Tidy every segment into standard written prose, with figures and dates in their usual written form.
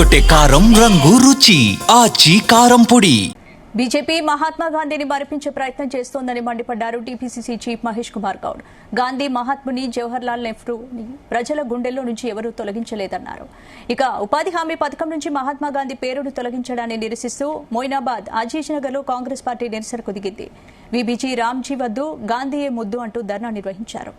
ఎర్రగొట్టే కారం రంగు రుచి ఆచి కారం పొడి. బీజేపీ మహాత్మా గాంధీని మరిపించే ప్రయత్నం చేస్తోందని మండిపడ్డారు టీపీసీసీ చీఫ్ మహేష్ కుమార్ గౌడ్. గాంధీ మహాత్ముని జవహర్లాల్ నెహ్రూని ప్రజల గుండెల్లో నుంచి ఎవరూ తొలగించలేదన్నారు. ఇక ఉపాధి హామీ పథకం నుంచి మహాత్మా గాంధీ పేరును తొలగించడాన్ని నిరసిస్తూ మోయినాబాద్ ఆజీజ్ నగర్లో కాంగ్రెస్ పార్టీ నిరసనకు దిగింది. వీబీజీ రామ్జీ వద్దు, గాంధీయే ముద్దు అంటూ ధర్నా నిర్వహించారు.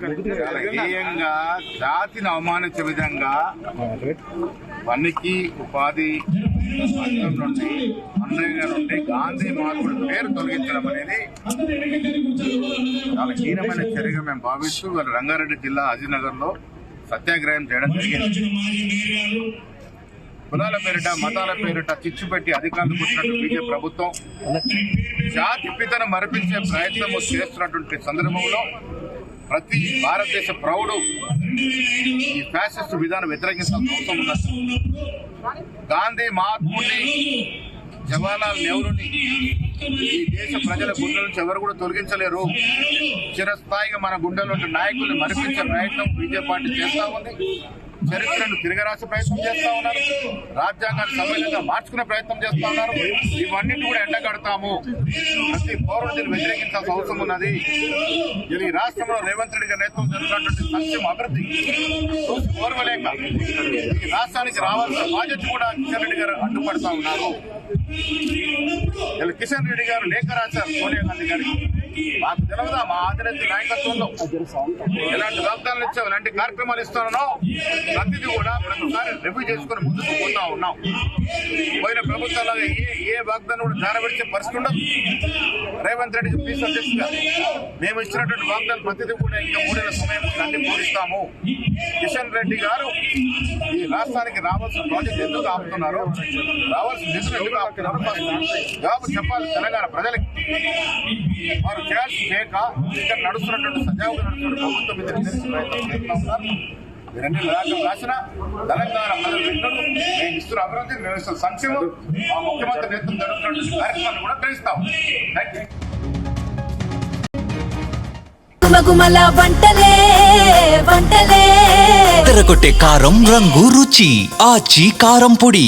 రాజకీయంగా జాతిని అవమానించే విధంగా పనికి ఉపాధి నుండి అన్నంగా నుండి గాంధీ మహాత్ముడి పేరు తొలగించడం అనేది చాలా హీనమైన చర్యగా మేము భావిస్తూ రంగారెడ్డి జిల్లా అజీనగర్ లో సత్యాగ్రహం చేయడం జరిగింది. కులాల పేరిట మతాల పేరిట చిచ్చు పెట్టి అధికారులకు వచ్చినట్టు బీజేపీ ప్రభుత్వం జాతి పితను మరిపించే ప్రయత్నం చేస్తున్నటువంటి సందర్భంలో ప్రతి భారతదేశ ప్రౌఢు ఈ ఫ్యాసిస్ట్ విధానం వ్యతిరేకించాల్సిన అవసరం ఉన్నది. గాంధీ మహాత్ముడిని జవహర్లాల్ నెహ్రూని ఈ దేశ ప్రజల గుండెల నుంచి ఎవరు కూడా తొలగించలేరు. చిరస్థాయిగా మన గుండెల్లో నాయకుల్ని మరిపించే ప్రయత్నం బీజేపీ పార్టీ చేస్తా ఉంది. చరిత్రను తిరగరాసే ప్రయత్నం చేస్తా ఉన్నారు. రాజ్యాంగాన్ని సమ్మెలంగా మార్చుకునే ప్రయత్నం చేస్తా ఉన్నారు. ఇవన్నిటి కూడా ఎండగడతాము. ప్రతి పౌరుడు దీన్ని వ్యతిరేకించాల్సిన అవసరం ఉన్నది. ఇది రాష్ట్రంలో రేవంత్ రెడ్డి గారి నేతృత్వం జరుగుతున్నటువంటి సంక్షేమ అభివృద్ధి ఓర్వలేక ఈ రాష్ట్రానికి రావాల్సిన బాధ్యత కూడా కిషన్ రెడ్డి గారు అడ్డుపడతా ఉన్నారు. కిషన్ రెడ్డి గారు లేఖ రాశారు సోనియా గాంధీ గారికి. మాకు తెలియదా మా ఆదిరెడ్డి నాయకత్వంలో ఎలాంటి వాగ్దానాలు ఇచ్చావు, ఎలాంటి కార్యక్రమాలు ఇస్తున్నానో ప్రతిదీ కూడా ప్రతిసారి రివ్యూ చేసుకుని ముందుకు పోతా ఉన్నాం. పోయిన ప్రభుత్వాలు ఏ వాగ్దానం కూడా జారబెట్టే పరిస్థితి ఉండదు. రేవంత్ రెడ్డికి పీస్ అధ్యక్షుడిగా మేము ఇచ్చినటువంటి వాగ్దానం ప్రతిదీ కూడా ఇంకా 3 నెలల సమయం అన్ని పూరిస్తాము. కిషన్ రెడ్డి గారు ఈ రాష్ట్రానికి రావాల్సిన ప్రాజెక్ట్ ఎందుకు ఆపుతున్నారు, రావాల్సిన నిధులు ఎందుకు ఆపుతున్నారు జవాబు చెప్పాలి తెలంగాణ ప్రజలకి. వారు చేయాల్సి చేయక ఇక్కడ నడుస్తున్నటువంటి సజావుగా నడుస్తున్న ప్రభుత్వం మీద నిరసన ప్రయత్నం చేస్తా ఉన్నారు. మీరన్నీ రాసిన తెలంగాణ ప్రజల వింటున్నారు. మేము ఇస్తున్న అభివృద్ధి, మేము ఇస్తున్న సంక్షేమం, మా ముఖ్యమంత్రి నేతృత్వం జరుగుతున్నటువంటి కార్యక్రమాన్ని కూడా తెలుస్తాం. ఎర్రగొట్టే కారం రంగు రుచి ఆచి కారం పొడి.